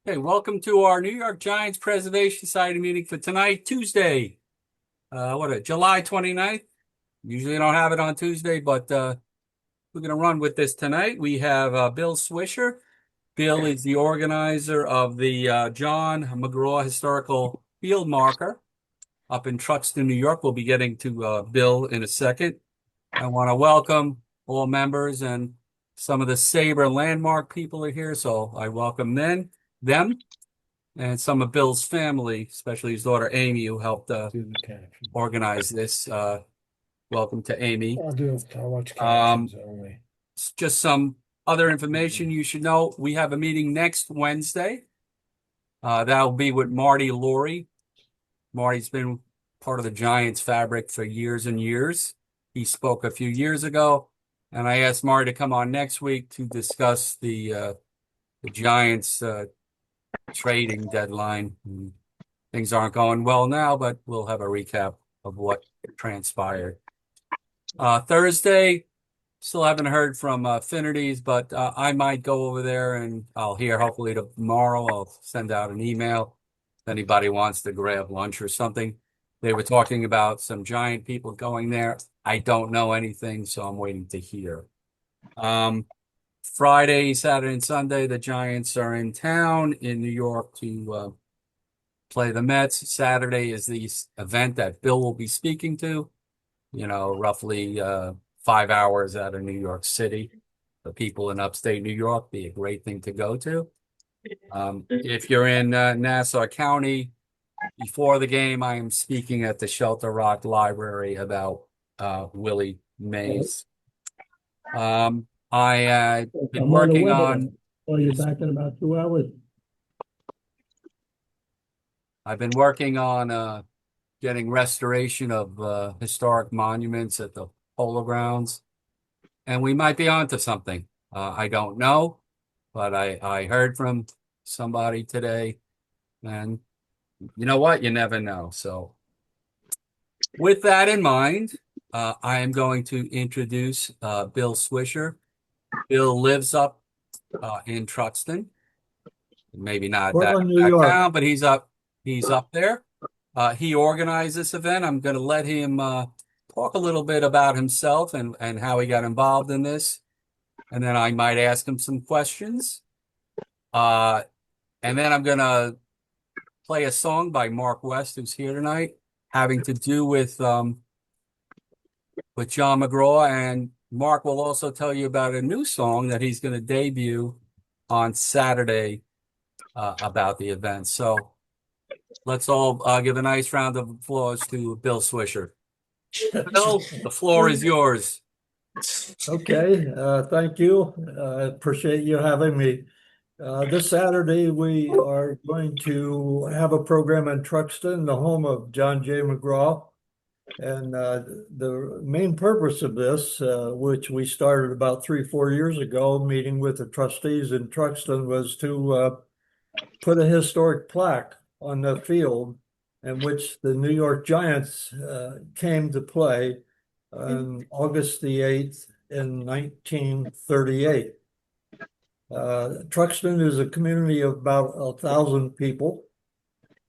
Hey, welcome to our New York Giants Preservation Society meeting for tonight, Tuesday. July 29th. Usually don't have it on Tuesday, but we're going to run with this tonight. We have Bill Swisher. Bill is the organizer of the John Mcgraw Historical Field Marker up in Truxton, New York. We'll be getting to Bill in a second. I want to welcome all members, and some of the Sabre landmark people are here, so I welcome them. And some of Bill's family, especially his daughter Amy, who helped organize this. Welcome to Amy. I'll watch captions only. Just some other information you should know. We have a meeting next Wednesday. That'll be with Marty Laurie. Marty's been part of the Giants fabric for years and years. He spoke a few years ago, and I asked Marty to come on next week to discuss the Giants trading deadline. Things aren't going well now, but we'll have a recap of what transpired. Thursday, still haven't heard from Affinities, but I might go over there and I'll hear hopefully tomorrow. I'll send out an email if anybody wants to grab lunch or something. They were talking about some Giant people going there. I don't know anything, so I'm waiting to hear. Friday, Saturday, and Sunday, the Giants are in town in New York to play the Mets. Saturday is the event that Bill will be speaking to, roughly 5 hours out of New York City. The people in upstate New York, be a great thing to go to. If you're in Nassau County, before the game, I am speaking at the Shelter Rock Library about Willie Mays. I've been working on. Well, you're back in about 2 hours. I've been working on getting restoration of historic monuments at the Polo Grounds, and we might be onto something. I don't know, but I heard from somebody today, and you know what? You never know. So, with that in mind, I am going to introduce Bill Swisher. Bill lives up in Truxton. Maybe not Portland, New that York. town, but he's up there. He organized this event. I'm going to let him talk a little bit about himself and how he got involved in this. And then I might ask him some questions. And then I'm going to play a song by Mark West, who's here tonight, having to do with John Mcgraw. And Mark will also tell you about a new song that he's going to debut on Saturday about the event. So let's all give a nice round of applause to Bill Swisher. Bill, the floor is yours. Okay, thank you. I appreciate you having me. This Saturday, we are going to have a program in Truxton, the home of John J. Mcgraw. And the main purpose of this, which we started about 3-4 years ago, meeting with the trustees in Truxton, was to put a historic plaque on the field in which the New York Giants came to play on August the 8th in 1938. Truxton is a community of about 1,000 people.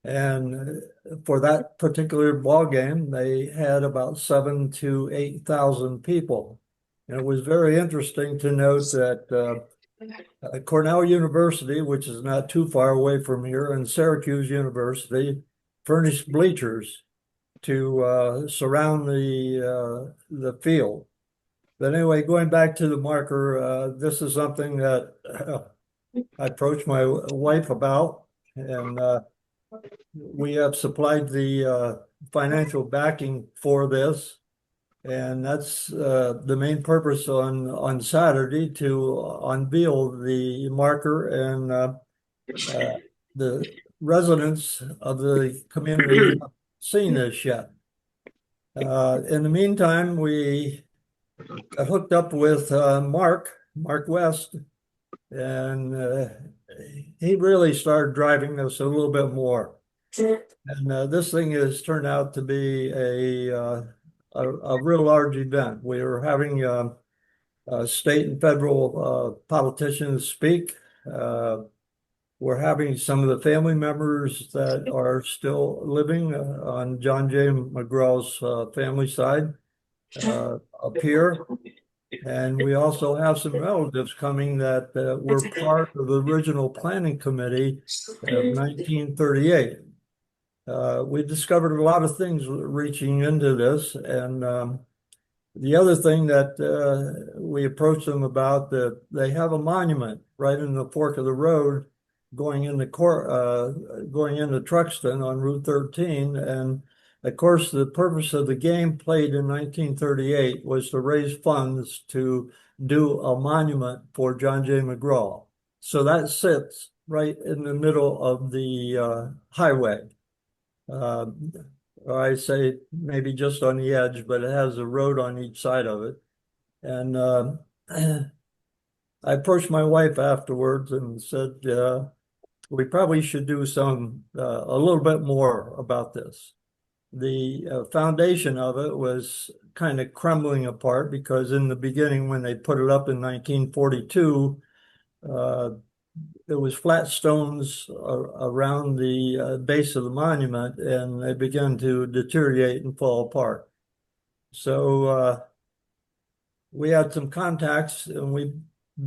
And for that particular ball game, they had about 7,000 to 8,000 people. And it was very interesting to note that Cornell University, which is not too far away from here, and Syracuse University furnished bleachers to surround the field. But anyway, going back to the marker, this is something that I approached my wife about, and we have supplied the financial backing for this, and that's the main purpose on Saturday, to unveil the marker, and the residents of the community have seen this yet. In the meantime, we got hooked up with Mark West, and he really started driving this a little bit more. And this thing has turned out to be a real large event. We are having state and federal politicians speak. We're having some of the family members that are still living on John J. McGraw's family side appear. And we also have some relatives coming that were part of the original planning committee of 1938. We discovered a lot of things reaching into this, and the other thing that we approached them about, that they have a monument right in the fork of the road going into Truxton on Route 13, and of course, the purpose of the game played in 1938 was to raise funds to do a monument for John J. McGraw. So that sits right in the middle of the highway. Uh, I say maybe just on the edge, but it has a road on each side of it. And I approached my wife afterwards and said, we probably should do a little bit more about this. The foundation of it was kind of crumbling apart because in the beginning, when they put it up in 1942, there was flat stones around the base of the monument, and they began to deteriorate and fall apart. So we had some contacts, and we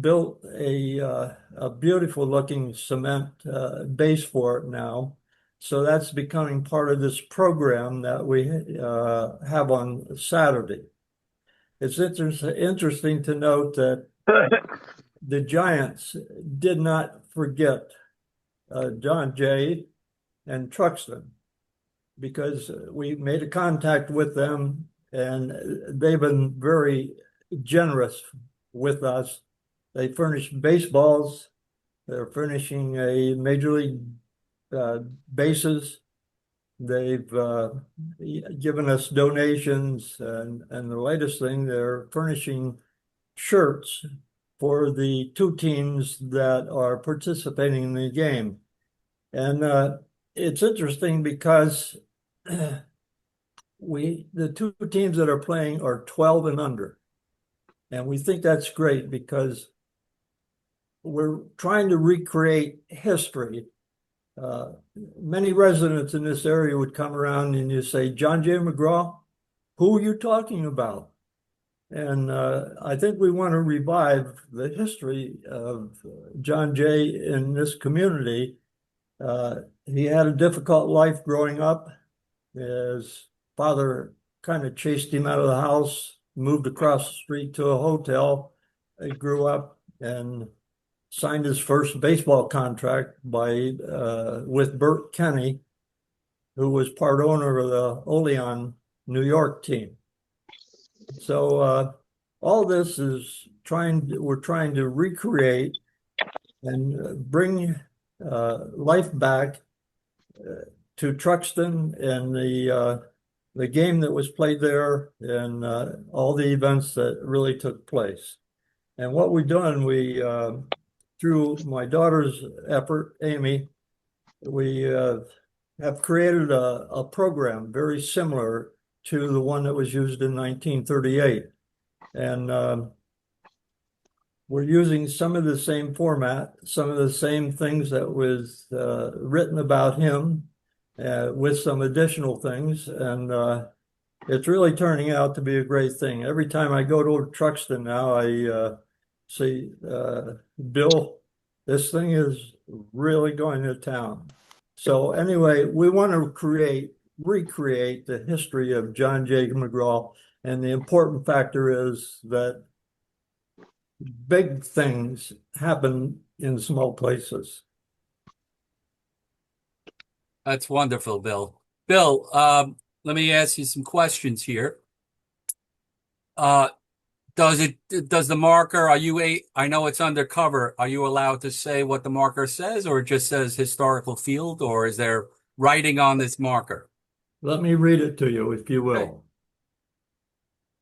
built a beautiful looking cement base for it now. So that's becoming part of this program that we have on Saturday. It's interesting to note that the Giants did not forget John Jay and Truxton, because we made a contact with them and they've been very generous with us. They furnished baseballs. They're furnishing a major league bases. They've given us donations, and the latest thing, they're furnishing shirts for the two teams that are participating in the game. And it's interesting because the two teams that are playing are 12 and under. And we think that's great because we're trying to recreate history. Many residents in this area would come around and you say, John J. McGraw, who are you talking about? And I think we want to revive the history of John Jay in this community. He had a difficult life growing up. His father kind of chased him out of the house, moved across the street to a hotel. He grew up and signed his first baseball contract with Bert Kenny, who was part owner of the Oleon New York team. So all this is we're trying to recreate and bring life back to Truxton and the game that was played there and all the events that really took place. And what we've done, through my daughter's effort, Amy, we have created a program very similar to the one that was used in 1938. And we're using some of the same format, some of the same things that was written about him with some additional things. And it's really turning out to be a great thing. Every time I go to Truxton now, I say, Bill, this thing is really going to town. So anyway, we want to recreate the history of John J. McGraw. And the important factor is that big things happen in small places. That's wonderful, Bill. Bill, let me ask you some questions here. Does the marker, I know it's undercover, are you allowed to say what the marker says, or it just says historical field, or is there writing on this marker? Let me read it to you, if you will. Okay.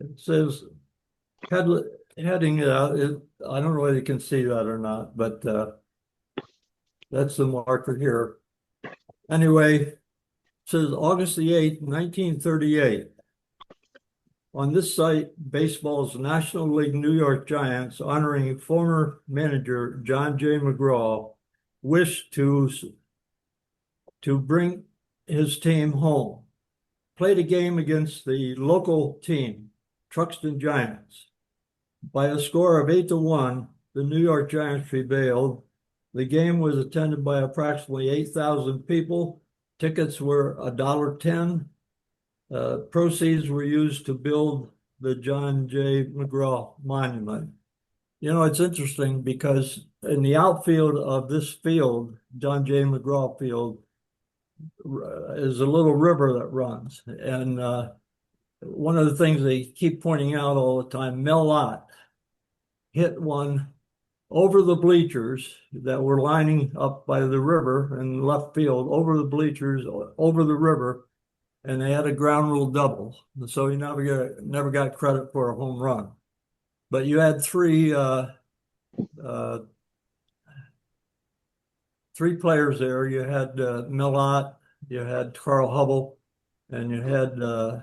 It says, heading it out, I don't know whether you can see that or not, but that's the marker here. Anyway, it says August the 8th, 1938. On this site, baseball's National League New York Giants honoring former manager John J. McGraw wished to bring his team home. Played a game against the local team, Truxton Giants. By a score of 8-1, the New York Giants prevailed. The game was attended by approximately 8,000 people. Tickets were $1.10. Proceeds were used to build the John J. Mcgraw Monument. You know, it's interesting because in the outfield of this field, John J. Mcgraw Field, is a little river that runs. And one of the things they keep pointing out all the time, Mel Lott hit one over the bleachers that were lining up by the river in left field, over the bleachers, over the river, and they had a ground rule double. So he never got credit for a home run. But you had three players there. You had Mel Lott, you had Carl Hubble, and you had the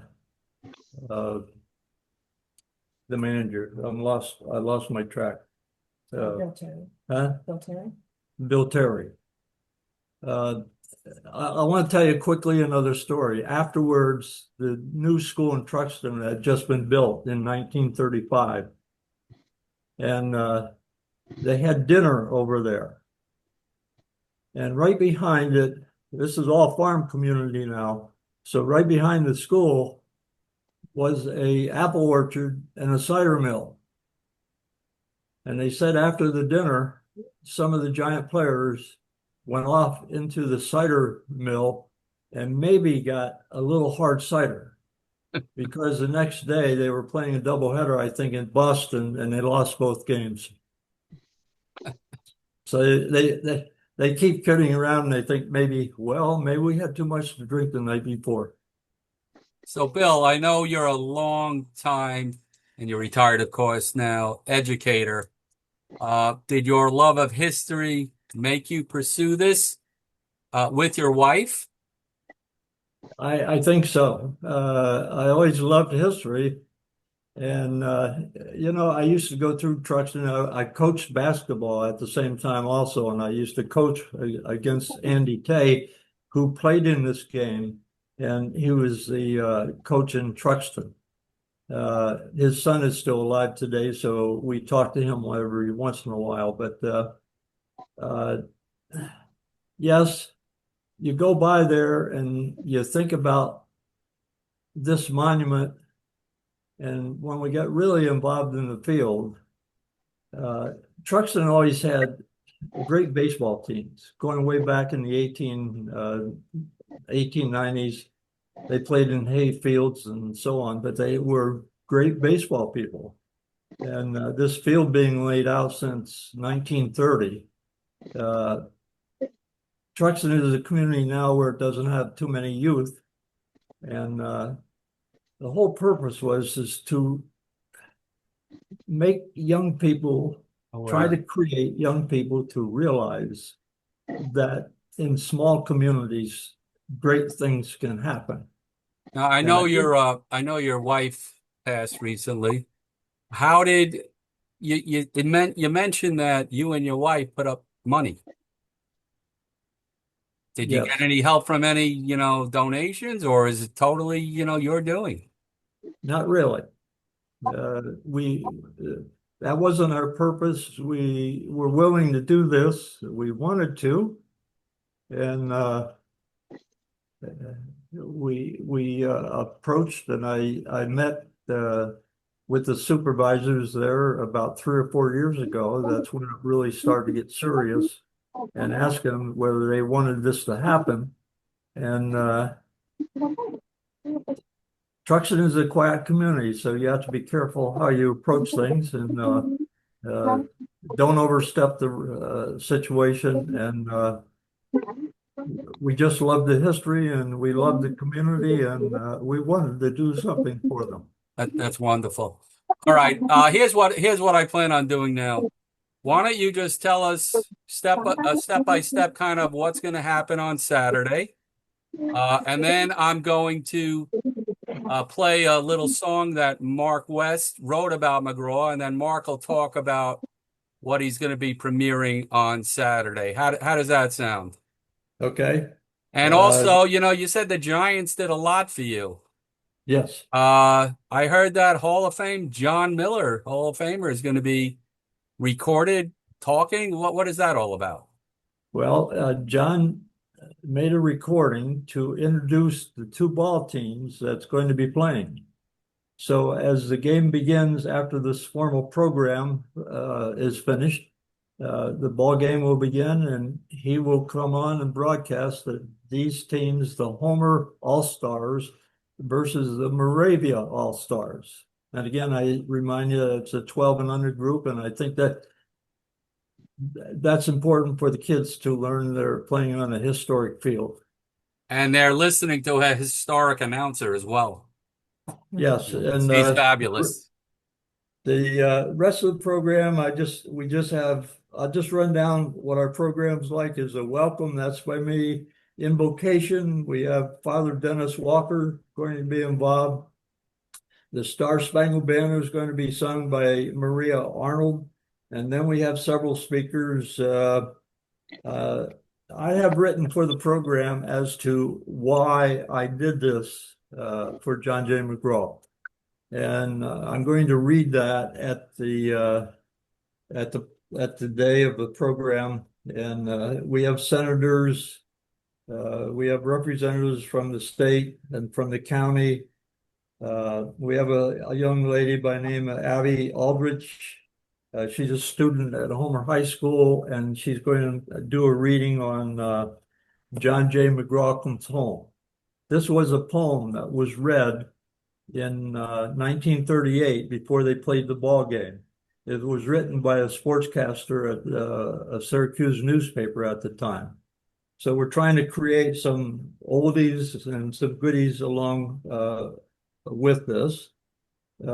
manager. I lost my track. Bill Terry. Huh? Bill Terry. Bill Terry. I want to tell you quickly another story. Afterwards, the new school in Truxton had just been built in 1935. And they had dinner over there. And right behind it, this is all farm community now. So right behind the school was a apple orchard and a cider mill. And they said after the dinner, some of the Giant players went off into the cider mill and maybe got a little hard cider because the next day they were playing a doubleheader, I think, in Boston, and they lost both games. So they keep kidding around and they think maybe we had too much to drink the night before. So, Bill, I know you're a long time, and you're retired, of course, now, educator. Did your love of history make you pursue this with your wife? I think so. I always loved history. And, I used to go through Truxton. I coached basketball at the same time also, and I used to coach against Andy Tay, who played in this game, and he was the coach in Truxton. His son is still alive today, so we talk to him every once in a while. But yes, you go by there and you think about this monument. And when we got really involved in the field, Truxton always had great baseball teams going way back in the 1890s. They played in hay fields and so on, but they were great baseball people. And this field being laid out since 1930, Truxton is a community now where it doesn't have too many youth. And the whole purpose is to make young people, try to create young people to realize that in small communities, great things can happen. Now, I know your wife passed recently. How did you mentioned that you and your wife put up money? Did you get any help from any, donations, or is it totally, your doing? Not really. That wasn't our purpose. We were willing to do this. We wanted to, and we approached, and I met with the supervisors there about 3 or 4 years ago. That's when it really started to get serious, and asked them whether they wanted this to happen. And Truxton is a quiet community, so you have to be careful how you approach things, and don't overstep the situation. And we just love the history, and we love the community, and we wanted to do something for them. That's wonderful. All right, here's what I plan on doing now. Why don't you just tell us step by step kind of what's going to happen on Saturday, and then I'm going to play a little song that Mark West wrote about Mcgraw, and then Mark will talk about what he's going to be premiering on Saturday. How does that sound? Okay. And also, you said the Giants did a lot for you. Yes. I heard that Hall of Fame John Miller, Hall of Famer, is going to be recorded talking. What is that all about? Well, John made a recording to introduce the two ball teams that's going to be playing. So as the game begins after this formal program is finished, the ball game will begin, and he will come on and broadcast that these teams, the Homer All-Stars versus the Moravia All-Stars. And again, I remind you, it's a 12 and under group, and I think that's important for the kids to learn they're playing on a historic field. And they're listening to a historic announcer as well. Yes, and He's fabulous. the rest of the program, I'll just run down what our program's like. Is a welcome, that's by me. Invocation, we have Father Dennis Walker going to be involved. The Star Spangled Banner is going to be sung by Maria Arnold. And then we have several speakers. I have written for the program as to why I did this for John J. Mcgraw. And I'm going to read that at the day of the program. And we have senators, we have representatives from the state and from the county. We have a young lady by name of Abby Aldrich. She's a student at Homer High School, and she's going to do a reading on John J. Mcgraw Comes Home. This was a poem that was read in 1938 before they played the ball game. It was written by a sportscaster at a Syracuse newspaper at the time. So we're trying to create some oldies and some goodies along with this. We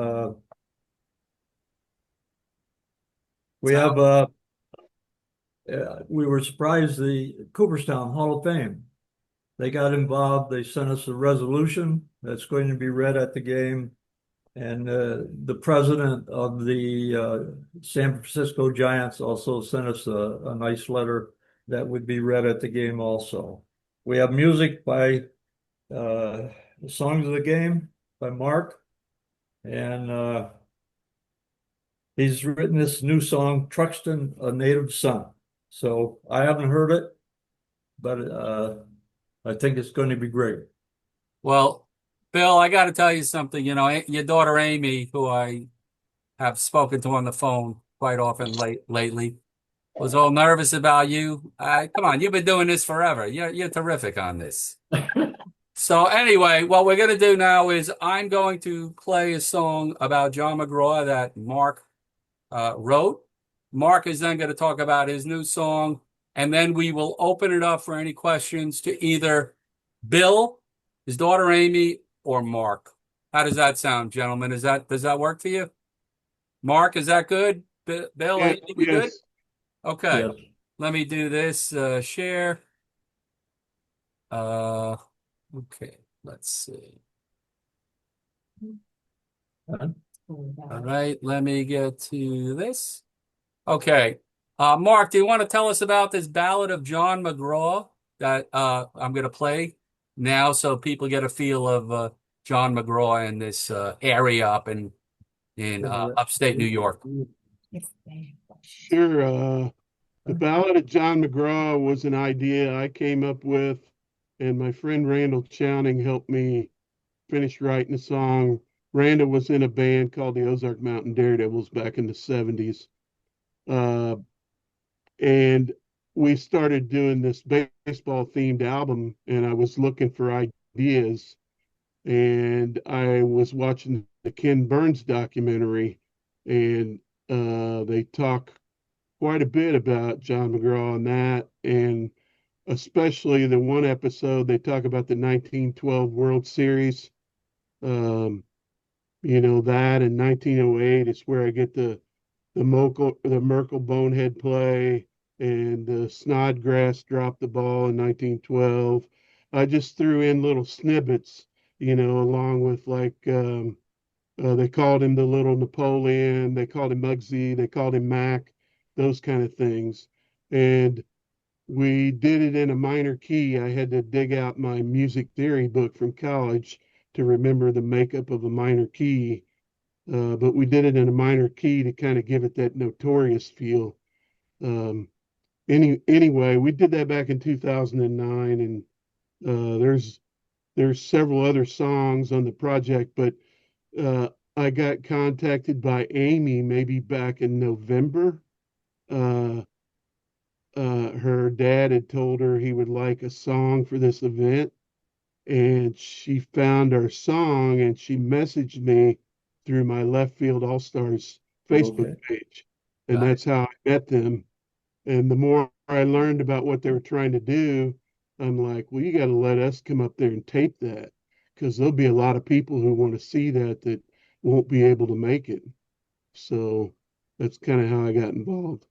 were surprised the Cooperstown Hall of Fame. They got involved. They sent us a resolution that's going to be read at the game. And the president of the San Francisco Giants also sent us a nice letter that would be read at the game also. We have music by the Songs of the Game by Mark. And he's written this new song, Truxton, A Native Son. So I haven't heard it, but I think it's going to be great. Well, Bill, I got to tell you something. Your daughter Amy, who I have spoken to on the phone quite often lately, was all nervous about you. Come on, you've been doing this forever. You're terrific on this. So anyway, what we're going to do now is I'm going to play a song about John Mcgraw that Mark wrote. Mark is then going to talk about his new song, and then we will open it up for any questions to either Bill, his daughter Amy, or Mark. How does that sound, gentlemen? Does that work for you? Mark, is that good? Bill, Yes, Amy, we good? Okay. Yes. Let me do this. Share. Okay. Let's see. All right. Let me get to this. Okay. Mark, do you want to tell us about this ballad of John Mcgraw that I'm going to play now so people get a feel of John Mcgraw in this area up in upstate New York? Sure. The Ballad of John McGraw was an idea I came up with, and my friend Randall Chowning helped me finish writing the song. Randall was in a band called the Ozark Mountain Daredevils back in the 70s. And we started doing this baseball themed album, and I was looking for ideas. And I was watching the Ken Burns documentary, and they talk quite a bit about John McGraw on that, and especially the one episode they talk about the 1912 World Series. That in 1908 is where I get the Merkel bonehead play, and the Snodgrass dropped the ball in 1912. I just threw in little snippets, along with they called him the Little Napoleon, they called him Muggsy, they called him Mac. those kind of things. And we did it in a minor key. I had to dig out my music theory book from college to remember the makeup of a minor key. But we did it in a minor key to kind of give it that notorious feel. Um, anyway, we did that back in 2009, and there's several other songs on the project, but I got contacted by Amy maybe back in November. Uh, her dad had told her he would like a song for this event, and she found our song and she messaged me through my Left Field All Stars Facebook Okay. page, and Got it. that's how I met them. And the more I learned about what they were trying to do, I'm like, well, you got to let us come up there and tape that, because there'll be a lot of people who want to see that won't be able to make it. So that's kind of how I got involved.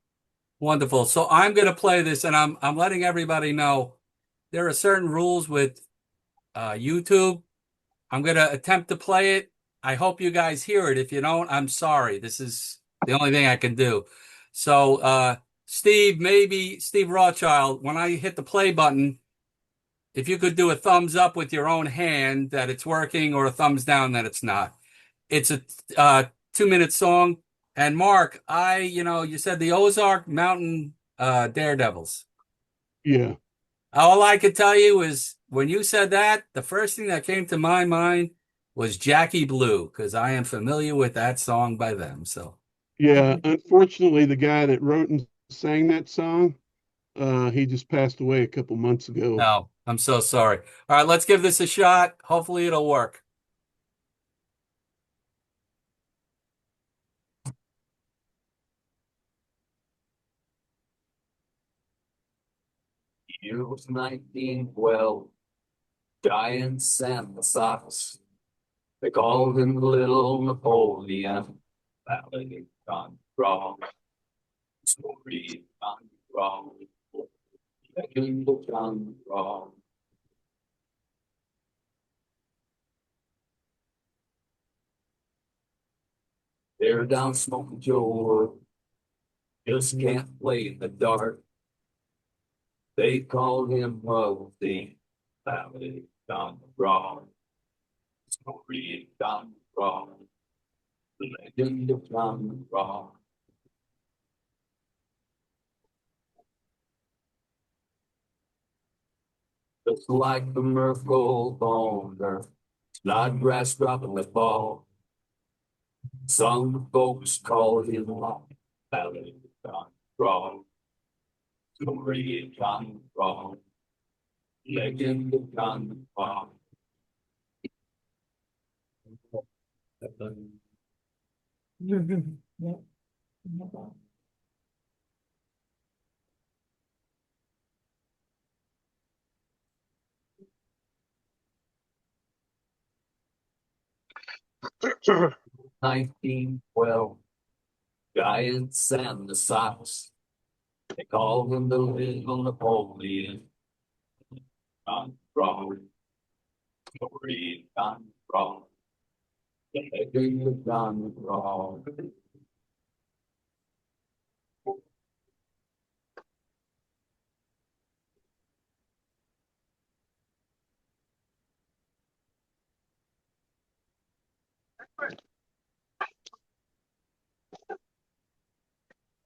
Wonderful. So I'm going to play this, and I'm letting everybody know there are certain rules with YouTube. I'm going to attempt to play it. I hope you guys hear it. If you don't, I'm sorry. This is the only thing I can do. So, Steve Rothschild, when I hit the play button, if you could do a thumbs up with your own hand that it's working, or a thumbs down that it's not. It's a 2-minute song. And Mark, you said the Ozark Mountain Daredevils. Yeah. All I could tell you is when you said that, the first thing that came to my mind was Jackie Blue, because I am familiar with that song by them. So, Yeah. Unfortunately, the guy that wrote and sang that song, he just passed away a couple months ago. no, I'm so sorry. All right, let's give this a shot. Hopefully, it'll work. Year was 1912, giants and the Sox. They called him Little Napoleon. Valley gone wrong. Story gone wrong. Legend gone wrong. They're down smoking Joe. Just can't play in the dark. They called him wealthy. Valley gone wrong. Story gone wrong. Legend gone wrong. Just like the Merkle boner, Snodgrass dropping the ball. Some folks call him Valley gone wrong. Story gone wrong. Legend gone wrong. Yeah. 1912, Giants and the Sox. They call him the Little Napoleon. Gone wrong. Story gone wrong. Legend gone wrong.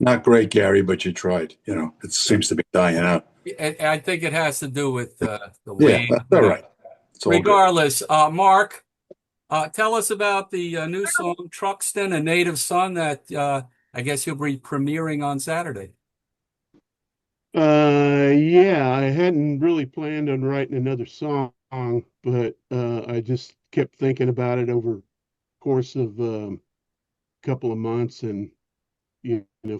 'Not great, Gary, but you tried. It seems to be dying out. I think it has to do with the Yeah, wind. that's all right. It's all good. Regardless, Mark, tell us about the new song "Truxton," a native son that I guess you'll be premiering on Saturday. Yeah, I hadn't really planned on writing another song, but I just kept thinking about it over the course of a couple of months, and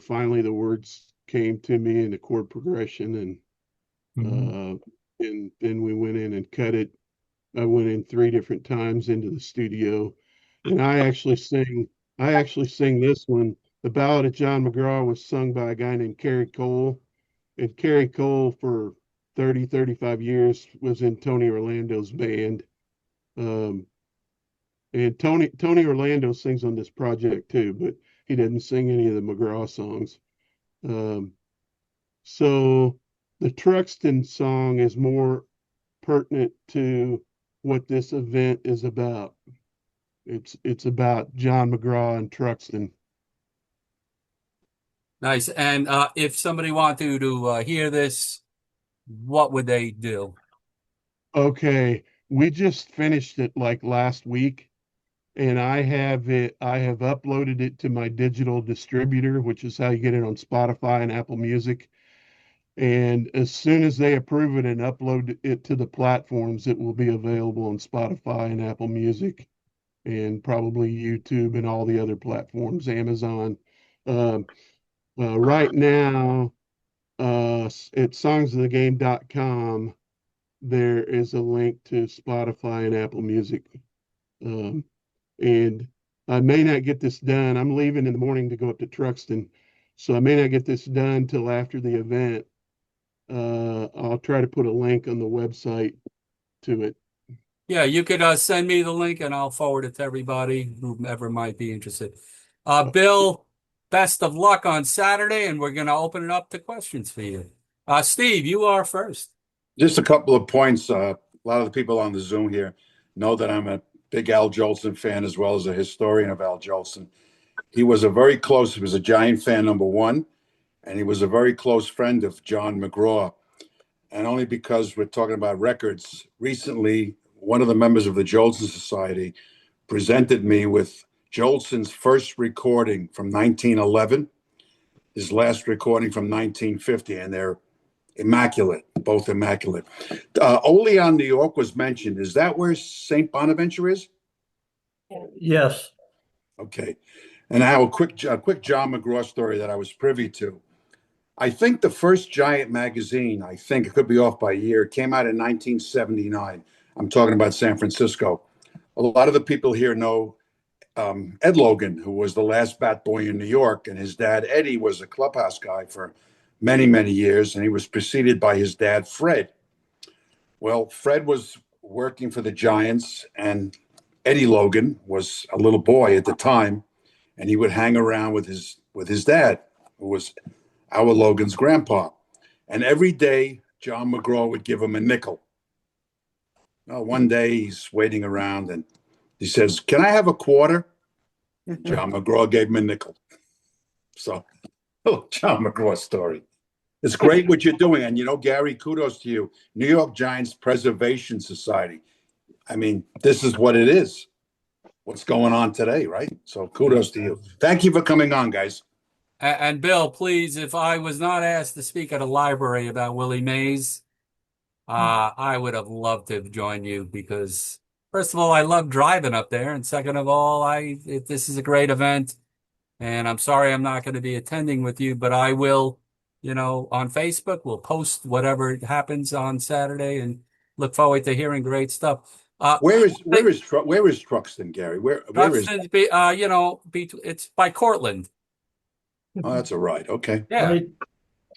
finally the words came to me in the chord progression, and then we went in and cut it. I went in 3 different times into the studio, and I actually sing this one. The Ballad of John Mcgraw was sung by a guy named Kerry Cole, and Kerry Cole for 35 years was in Tony Orlando's band. Um, and Tony Orlando sings on this project too, but he didn't sing any of the McGraw songs. So the Truxton song is more pertinent to what this event is about. It's about John Mcgraw and Truxton. Nice. And if somebody wanted to hear this, what would they do? Okay, we just finished it like last week, and I have uploaded it to my digital distributor, which is how you get it on Spotify and Apple Music. And as soon as they approve it and upload it to the platforms, it will be available on Spotify and Apple Music and probably YouTube and all the other platforms, Amazon. Um, right now, at songsofthegame.com, there is a link to Spotify and Apple Music. Um, and I may not get this done. I'm leaving in the morning to go up to Truxton, so I may not get this done till after the event. I'll try to put a link on the website to it. Yeah, you could send me the link and I'll forward it to everybody, whomever might be interested. Bill, best of luck on Saturday, and we're going to open it up to questions for you. Steve, you are first. Just a couple of points. A lot of the people on the Zoom here know that I'm a big Al Jolson fan as well as a historian of Al Jolson. He was a Giant fan, number one, and he was a very close friend of John Mcgraw. And only because we're talking about records, recently, one of the members of the Jolson Society presented me with Jolson's first recording from 1911, his last recording from 1950, and they're immaculate, both immaculate. Olean, New York was mentioned. Is that where St. Bonaventure is? Yes. Okay. And I have a quick John McGraw story that I was privy to. I think the first Giant magazine, I think it could be off by a year, came out in 1979. I'm talking about San Francisco. A lot of the people here know Ed Logan, who was the last bat boy in New York, and his dad, Eddie, was a clubhouse guy for many, many years, and he was preceded by his dad, Fred. Well, Fred was working for the Giants, and Eddie Logan was a little boy at the time, and he would hang around with his dad, who was our Logan's grandpa. And every day, John McGraw would give him a nickel. Well, one day he's waiting around and he says, "Can I have a quarter?" John McGraw gave him a nickel. So, John McGraw story. It's great what you're doing. And, Gary, kudos to you. New York Giants Preservation Society. I mean, this is what it is. What's going on today, right? So kudos to you. Thank you for coming on, guys. And Bill, please, if I was not asked to speak at a library about Willie Mays, I would have loved to have joined you because, first of all, I love driving up there, and second of all, this is a great event, and I'm sorry I'm not going to be attending with you, but I will, on Facebook, we'll post whatever happens on Saturday, and look forward to hearing great stuff. Where is Truxton, Gary? Where is? It's by Cortland. Oh, that's a ride. Okay. Yeah. Right.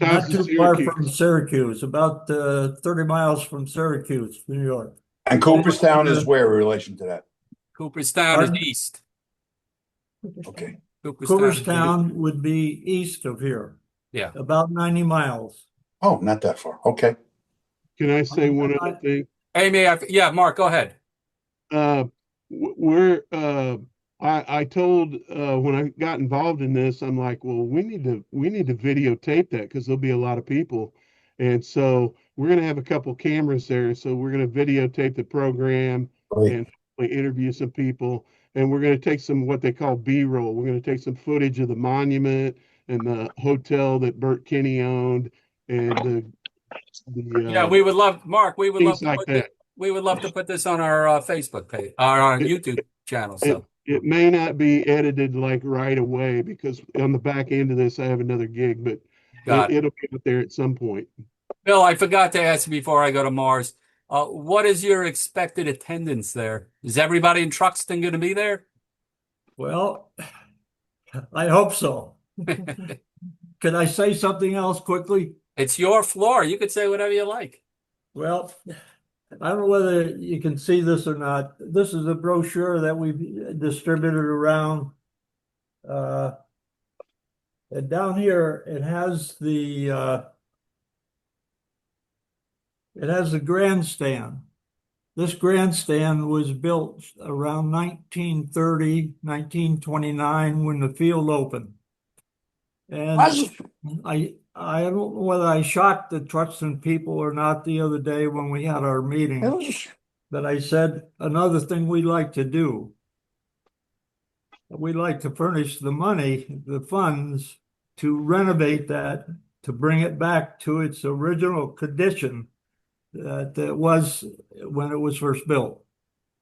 Not too far from Syracuse, about 30 miles from Syracuse, New York. And Cooperstown is where in relation to that? Cooperstown is east. Okay. Cooperstown would be east of here. Yeah. About 90 miles. Oh, not that far. Okay. Can I say one other thing? Amy, Mark, go ahead. I told when I got involved in this, I'm like, well, we need to videotape that because there'll be a lot of people, and so we're gonna have a couple cameras there. So we're gonna videotape the program and interview some people, and we're gonna take some what they call B-roll. We're gonna take some footage of the monument and the hotel that Burt Kinney owned, and we would love, Mark. We would love things like that. We would love to put this on our Facebook page, our YouTube channel. So it may not be edited like right away because on the back end of this, I have another gig, but it'll be up there at some point. Bill, I forgot to ask you before I go to Mars. What is your expected attendance there? Is everybody in Truxton going to be there? Well, I hope so. Can I say something else quickly? It's your floor. You could say whatever you like. Well, I don't know whether you can see this or not. This is a brochure that we've distributed around. And down here, it has the grandstand. This grandstand was built around 1930, 1929, when the field opened. And I don't know whether I shocked the Truxton people or not the other day when we had our meeting, but I said, another thing we'd like to do. We'd like to furnish the money, the funds, to renovate that, to bring it back to its original condition that it was when it was first built.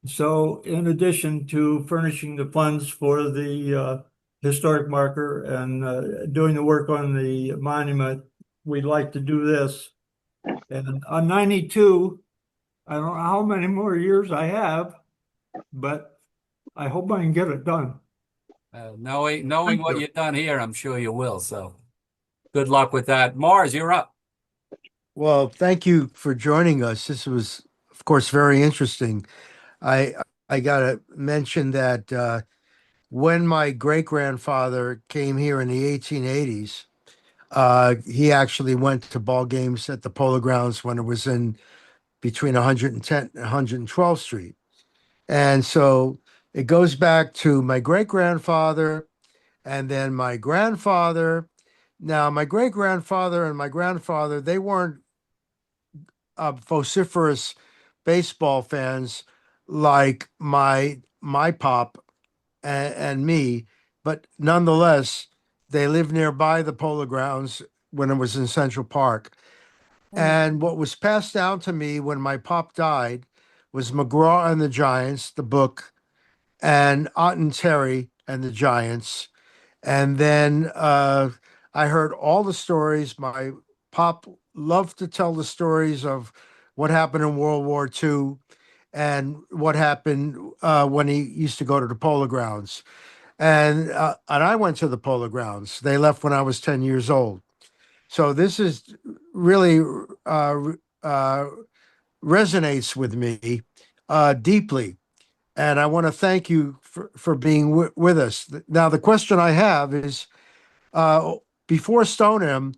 So in addition to furnishing the funds for the historic marker and doing the work on the monument, we'd like to do this. And on 92, I don't know how many more years I have, but I hope I can get it done. Knowing what you've done here, I'm sure you will. So good luck with that. Mars, you're up. Well, thank you for joining us. This was, of course, very interesting. I I gotta mention that when my great grandfather came here in the 1880s, he actually went to ball games at the Polo Grounds when it was in between 110 and 112th Street. And so it goes back to my great grandfather and then my grandfather. Now, my great grandfather and my grandfather, they weren't vociferous baseball fans like my pop and me, but nonetheless, they lived nearby the Polo Grounds when it was in Central Park. And what was passed down to me when my pop died was McGraw and the Giants, the book, and Otten Terry and the Giants. And then I heard all the stories. My pop loved to tell the stories of what happened in World War II and what happened when he used to go to the Polo Grounds. And I went to the Polo Grounds. They left when I was 10 years old. So this is really resonates with me deeply. And I want to thank you for being with us. Now, the question I have is before Stoneham,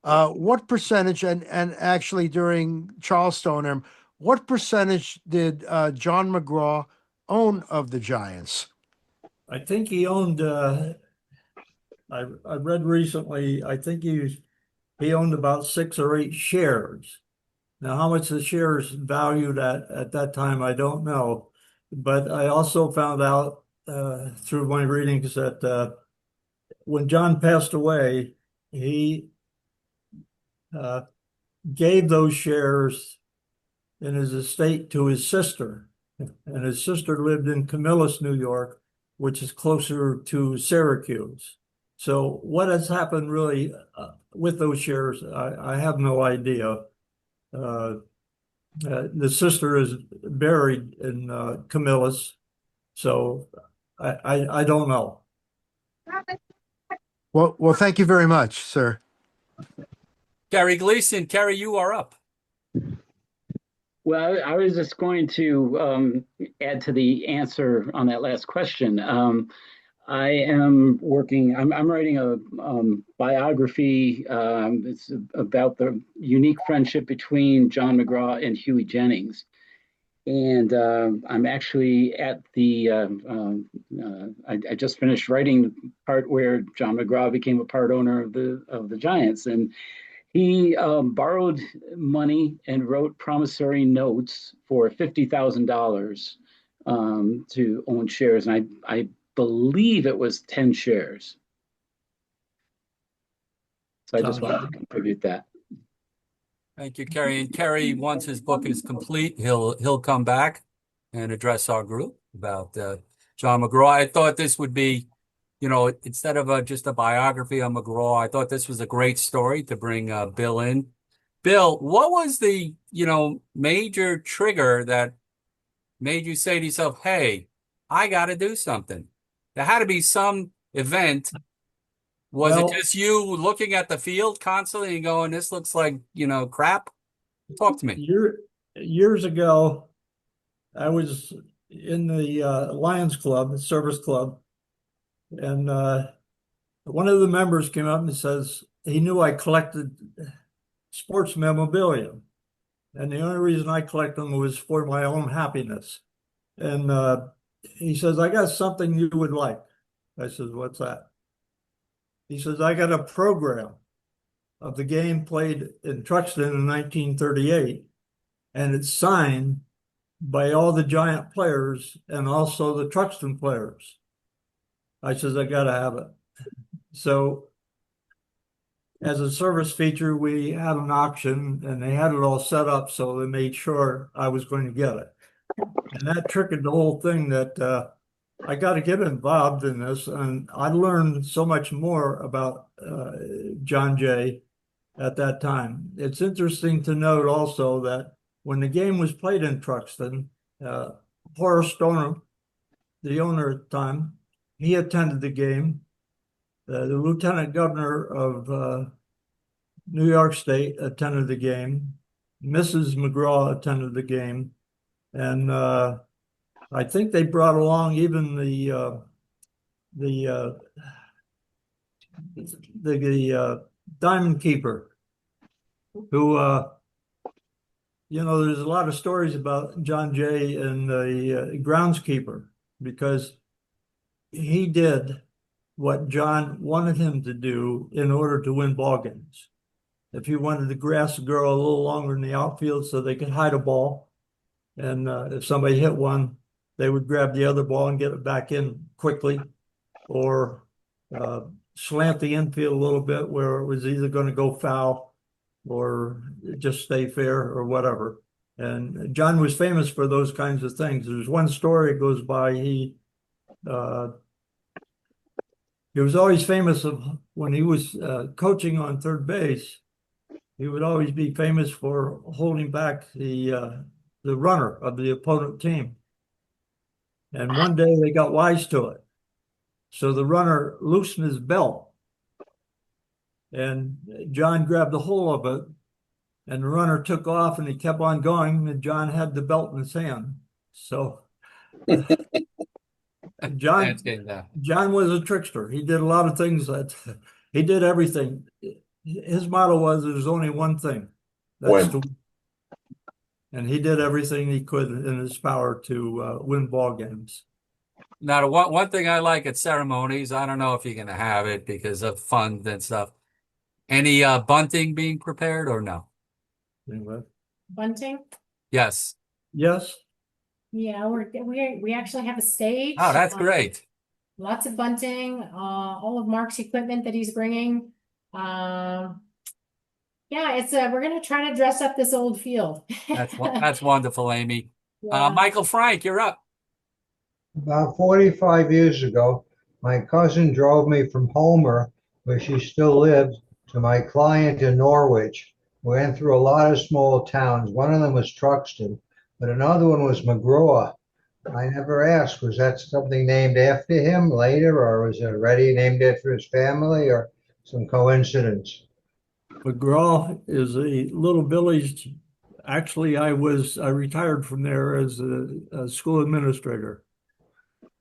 what percentage, and actually during Charles Stoneham, what percentage did John Mcgraw own of the Giants? I think he owned, I read recently, I think he owned about 6 or 8 shares. Now, how much the shares valued at that time, I don't know. But I also found out through my readings that when John passed away, he gave those shares in his estate to his sister. And his sister lived in Camillus, New York, which is closer to Syracuse. So what has happened really with those shares, I have no idea. The sister is buried in Camillus, so I don't know. Well, thank you very much, sir. Kerry Gleason. Kerry, you are up. Well, I was just going to add to the answer on that last question. I am working, I'm writing a biography. It's about the unique friendship between John Mcgraw and Huey Jennings. And I'm actually at the, I just finished writing the part where John Mcgraw became a part owner of the Giants. And he borrowed money and wrote promissory notes for $50,000 to own shares. And I believe it was 10 shares. So I just wanted to contribute that. Thank you, Kerry. And Kerry, once his book is complete, he'll come back and address our group about John Mcgraw. I thought this would be, instead of just a biography on McGraw, I thought this was a great story to bring Bill in. Bill, what was the, major trigger that made you say to yourself, hey, I got to do something? There had to be some event. Was it just you looking at the field constantly and going, this looks like, crap? Talk to me. Years ago, I was in the Lions Club, the Service Club, and one of the members came up and says he knew I collected sports memorabilia. And the only reason I collect them was for my own happiness. And he says, I got something you would like. I says, what's that? He says, I got a program of the game played in Truxton in 1938, and it's signed by all the Giant players and also the Truxton players. I says, I got to have it. So as a service feature, we had an auction and they had it all set up so they made sure I was going to get it. And that triggered the whole thing that I got to get involved in this. And I learned so much more about John Jay at that time. It's interesting to note also that when the game was played in Truxton, Horace Stoner, the owner at the time, he attended the game. The lieutenant governor of New York State attended the game. Mrs. Mcgraw attended the game. And I think they brought along even the diamond keeper, who there's a lot of stories about John Jay and the groundskeeper because he did what John wanted him to do in order to win ball games. If he wanted the grass to grow a little longer in the outfield so they could hide a ball, and if somebody hit one, they would grab the other ball and get it back in quickly, or slant the infield a little bit where it was either going to go foul or just stay fair or whatever. And John was famous for those kinds of things. There's one story that goes by. He was always famous of when he was coaching on third base. He would always be famous for holding back the runner of the opponent team. And one day they got wise to it. So the runner loosened his belt. And John grabbed the whole of it. And the runner took off and he kept on going. And John had the belt in his hand. So John was a trickster. He did a lot of things he did everything. His motto was there's only one thing. That's and he did everything he could in his power to win ball games. Now, one thing I like at ceremonies, I don't know if you're going to have it because of fun and stuff. Any bunting being prepared or no? Anyway. Bunting? Yes. Yes. Yeah, we actually have a stage. Oh, that's great. Lots of bunting, all of Mark's equipment that he's bringing. Yeah, we're gonna try to dress up this old field. That's wonderful, Amy. Yeah. Michael Frank, you're up. About 45 years ago, my cousin drove me from Homer, where she still lived, to my client in Norwich. We went through a lot of small towns. One of them was Truxton, but another one was Mcgraw. I never asked, was that something named after him later, or was it already named after his family, or some coincidence? Mcgraw is a little village. Actually, I retired from there as a school administrator.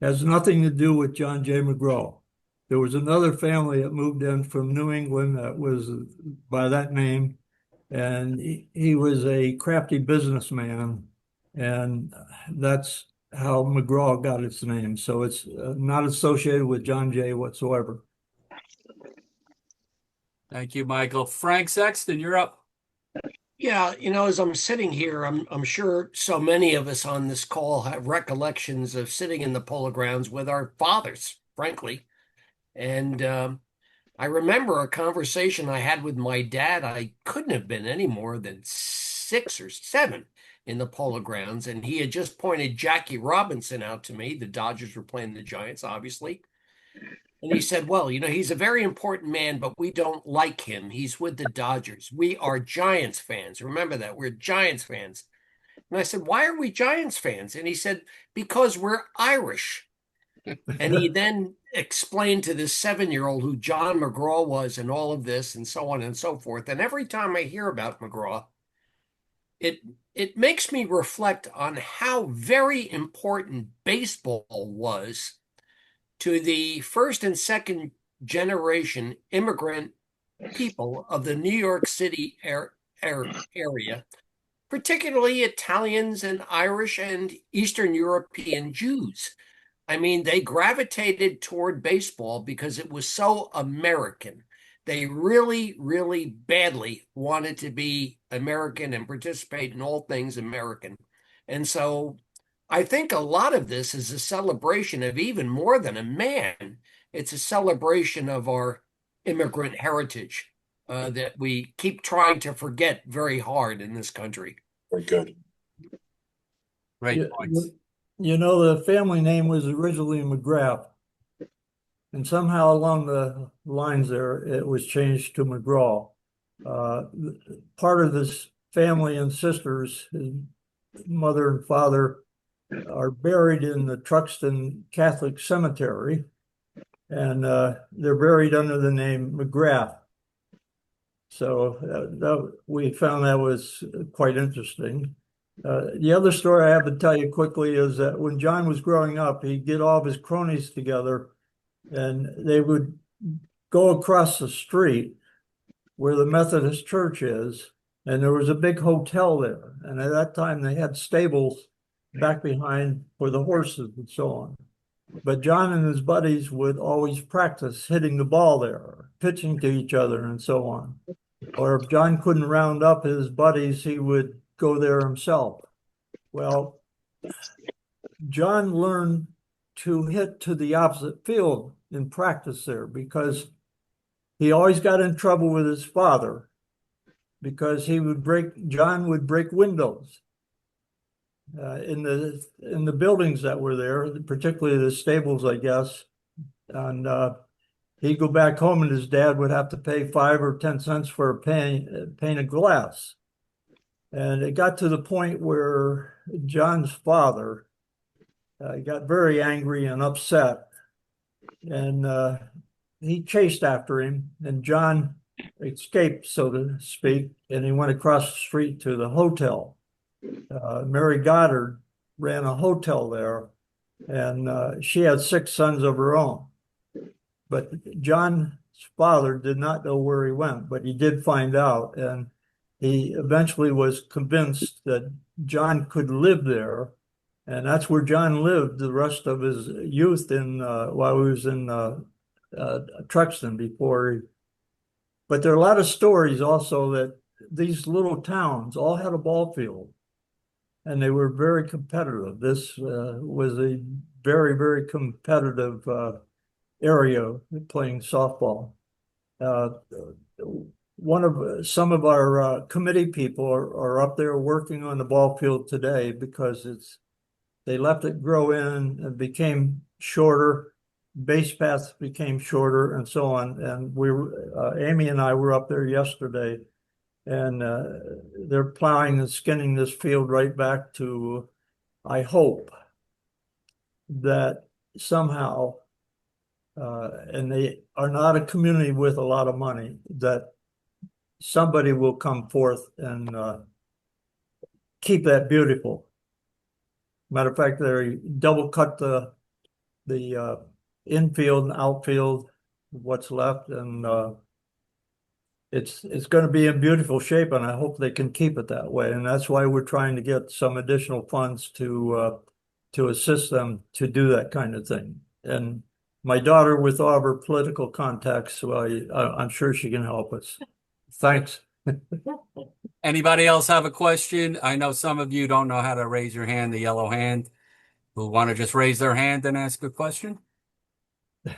Has nothing to do with John J. Mcgraw. There was another family that moved in from New England that was by that name, and he was a crafty businessman, and that's how Mcgraw got its name. So it's not associated with John Jay whatsoever. Thank you, Michael. Frank Sexton, you're up. Yeah, as I'm sitting here, I'm sure so many of us on this call have recollections of sitting in the polo grounds with our fathers, frankly. And I remember a conversation I had with my dad. I couldn't have been any more than 6 or 7 in the polo grounds, and he had just pointed Jackie Robinson out to me. The Dodgers were playing the Giants, obviously. And he said, well, he's a very important man, but we don't like him. He's with the Dodgers. We are Giants fans. Remember that. We're Giants fans. And I said, why are we Giants fans? And he said, because we're Irish. And he then explained to this 7-year-old who John Mcgraw was and all of this and so on and so forth. And every time I hear about Mcgraw, it makes me reflect on how very important baseball was to the first and second generation immigrant people of the New York City area, particularly Italians and Irish and Eastern European Jews. I mean, they gravitated toward baseball because it was so American. They really, really badly wanted to be American and participate in all things American. And so I think a lot of this is a celebration of even more than a man. It's a celebration of our immigrant heritage that we keep trying to forget very hard in this country. Very good. Great points. You know, the family name was originally Mcgraw. And somehow along the lines there, it was changed to Mcgraw. Part of this family and sisters, his mother and father, are buried in the TRUXTON Catholic Cemetery. And they're buried under the name Mcgraw. So we found that was quite interesting. The other story I have to tell you quickly is that when John was growing up, he'd get all of his cronies together and they would go across the street where the Methodist church is, and there was a big hotel there. And at that time, they had stables back behind for the horses and so on. But John and his buddies would always practice hitting the ball there, pitching to each other and so on. Or if John couldn't round up his buddies, he would go there himself. Well, John learned to hit to the opposite field in practice there because he always got in trouble with his father because John would break windows in the buildings that were there, particularly the stables, I guess. And he'd go back home and his dad would have to pay 5 or 10 cents for a pane of glass. And it got to the point where John's father got very angry and upset. And he chased after him, and John escaped, so to speak, and he went across the street to the hotel. Mary Goddard ran a hotel there, and she had 6 sons of her own. But John's father did not know where he went, but he did find out, and he eventually was convinced that John could live there, and that's where John lived the rest of his youth while he was in Truxton before. But there are a lot of stories also that these little towns all had a ball field, and they were very competitive. This was a very, very competitive area playing softball. Some of our committee people are up there working on the ball field today because they left it grow in and became shorter. Base paths became shorter and so on. And Amy and I were up there yesterday, and they're plowing and skinning this field right back to, I hope that somehow, and they are not a community with a lot of money, that somebody will come forth and keep that beautiful. Matter of fact, they double cut the infield and outfield, what's left, and it's going to be in beautiful shape, and I hope they can keep it that way. And that's why we're trying to get some additional funds to assist them to do that kind of thing. And my daughter, with all of her political contacts, well, I'm sure she can help us. Thanks. Anybody else have a question? I know some of you don't know how to raise your hand, the yellow hand, who want to just raise their hand and ask a question. All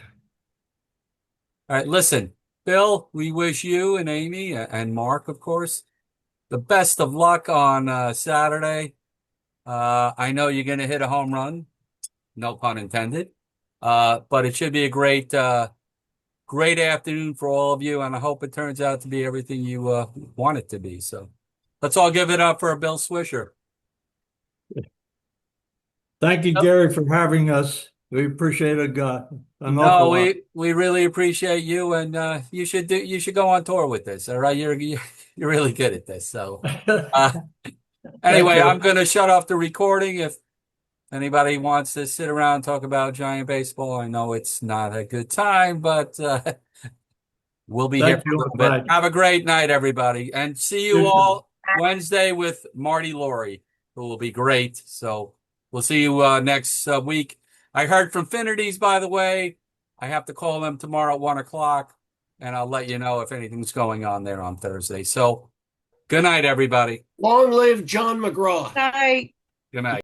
right, listen, Bill, we wish you and Amy and Mark, of course, the best of luck on Saturday. I know you're going to hit a home run, no pun intended, but it should be a great afternoon for all of you, and I hope it turns out to be everything you want it to be. So let's all give it up for Bill Swisher. Thank you, Gary, for having us. We appreciate it, an awful lot. We really appreciate you, and you should go on tour with this. All right, you're really good at this. So anyway, I'm going to shut off the recording. If Anybody wants to sit around and talk about Giant baseball? I know it's not a good time, but we'll be here Thank for a you. little bit. Bye. Have a great night, everybody, and see you You too. all Wednesday with Marty Laurie, who will be great. So we'll see you next week. I heard from Finities, by the way. I have to call them tomorrow at 1:00, and I'll let you know if anything's going on there on Thursday. So good night, everybody. Long live John Mcgraw. Good night.